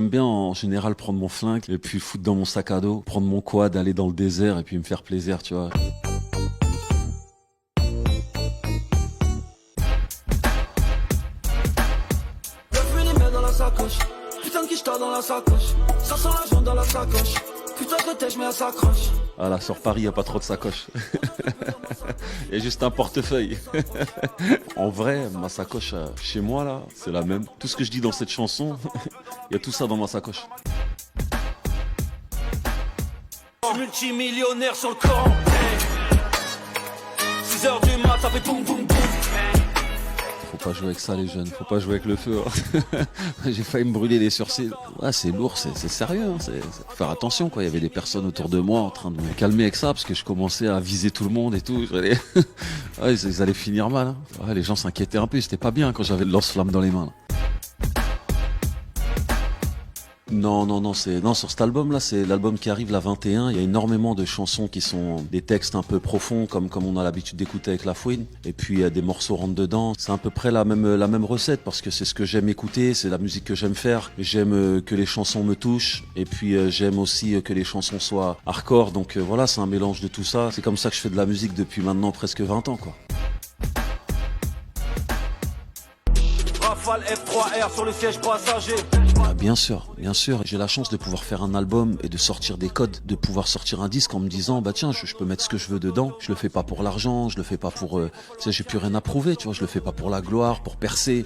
j'aime bien en général prendre mon flingue et puis le foutre dans mon sac à dos, prendre mon quad, aller dans le désert et puis me faire plaisir, tu vois. Les mains dans la sacoche, putain de quicheta dans la sacoche, ça sent la jaune dans la sacoche, putain de tête, je mets à s'accroche. Ah là, sur Paris, y a pas trop de sacoches. Il y a juste un portefeuille. En vrai, ma sacoche chez moi, là, c'est la même. Tout ce que je dis dans cette chanson, il y a tout ça dans ma sacoche. Multimillionnaire sur le Coran. 6h du mat, ça fait boum boum boum. Faut pas jouer avec ça, les jeunes. Faut pas jouer avec le feu. Hein. J'ai failli me brûler les sourcils. Ouais, c'est lourd, c'est sérieux. Hein. Faut faire attention, quoi. Il y avait des personnes autour de moi en train de me calmer avec ça parce que je commençais à viser tout le monde et tout. Ouais, ils allaient finir mal. Hein. Ouais, les gens s'inquiétaient un peu. C'était pas bien quand j'avais le lance-flamme dans les mains. Là. Non, sur cet album-là, c'est l'album qui arrive, la 21. Il y a énormément de chansons qui sont des textes un peu profonds, comme on a l'habitude d'écouter avec La Fouine. Et puis, des morceaux rentrent dedans. C'est à peu près la même recette, parce que c'est ce que j'aime écouter, c'est la musique que j'aime faire. J'aime que les chansons me touchent. Et puis, j'aime aussi que les chansons soient hardcore. Donc, voilà, c'est un mélange de tout ça. C'est comme ça que je fais de la musique depuis maintenant presque 20 ans, quoi. Rafale F3R sur le siège passager. Bien sûr. J'ai la chance de pouvoir faire un album et de sortir des codes, de pouvoir sortir un disque en me disant, bah tiens, je peux mettre ce que je veux dedans. Je le fais pas pour l'argent, je le fais pas pour, tu sais, j'ai plus rien à prouver, tu vois, je le fais pas pour la gloire, pour percer.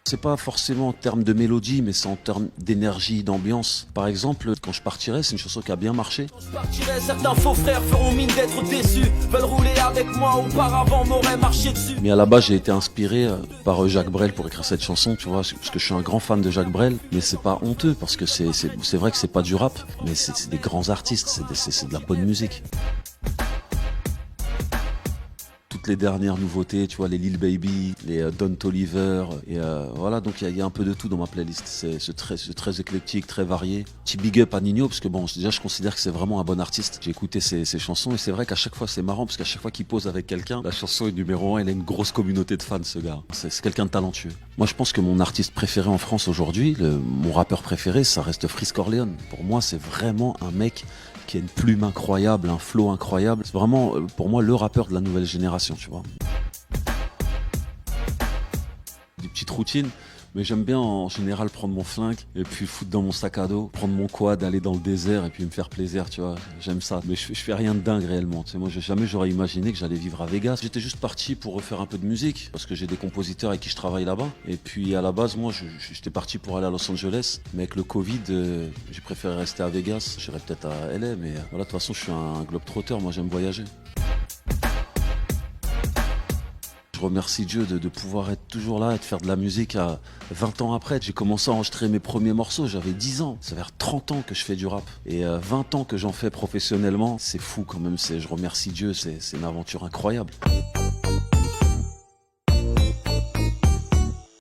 C'est pas forcément en termes de mélodie, mais c'est en termes d'énergie, d'ambiance. Par exemple, quand je partirai, c'est une chanson qui a bien marché. Je partirai, certains faux frères feront mine d'être déçus. Veulent rouler avec moi, auparavant m'auraient marché dessus. Mais à la base, j'ai été inspiré par Jacques Brel pour écrire cette chanson, tu vois, parce que je suis un grand fan de Jacques Brel. Mais c'est pas honteux, parce que c'est vrai que c'est pas du rap, mais c'est des grands artistes, c'est de la bonne musique. Toutes les dernières nouveautés, tu vois, les Lil Baby, les Don Toliver, et voilà, donc il y a un peu de tout dans ma playlist. C'est très éclectique, très varié. Petit big up à Nino, parce que bon, déjà je considère que c'est vraiment un bon artiste. J'ai écouté ses chansons et c'est vrai qu'à chaque fois c'est marrant, parce qu'à chaque fois qu'il pose avec quelqu'un, la chanson est numéro 1, il a une grosse communauté de fans, ce gars. C'est quelqu'un de talentueux. Moi je pense que mon artiste préféré en France aujourd'hui, mon rappeur préféré, ça reste Freeze Corleone. Pour moi c'est vraiment un mec qui a une plume incroyable, un flow incroyable. C'est vraiment, pour moi, le rappeur de la nouvelle génération, tu vois. Des petites routines, mais j'aime bien en général prendre mon flingue et puis le foutre dans mon sac à dos, prendre mon quad, aller dans le désert et puis me faire plaisir, tu vois. J'aime ça, mais je fais rien de dingue réellement. Tu sais, moi, jamais j'aurais imaginé que j'allais vivre à Vegas. J'étais juste parti pour refaire un peu de musique parce que j'ai des compositeurs avec qui je travaille là-bas. Et puis à la base, moi, j'étais parti pour aller à Los Angeles, mais avec le Covid, j'ai préféré rester à Vegas. J'irais peut-être à LA, mais voilà, de toute façon, je suis un globe-trotteur. Moi, j'aime voyager. Je remercie Dieu de pouvoir être toujours là et de faire de la musique à 20 ans après. J'ai commencé à enregistrer mes premiers morceaux, j'avais 10 ans. Ça fait 30 ans que je fais du rap. Et 20 ans que j'en fais professionnellement, c'est fou quand même. Je remercie Dieu, c'est une aventure incroyable.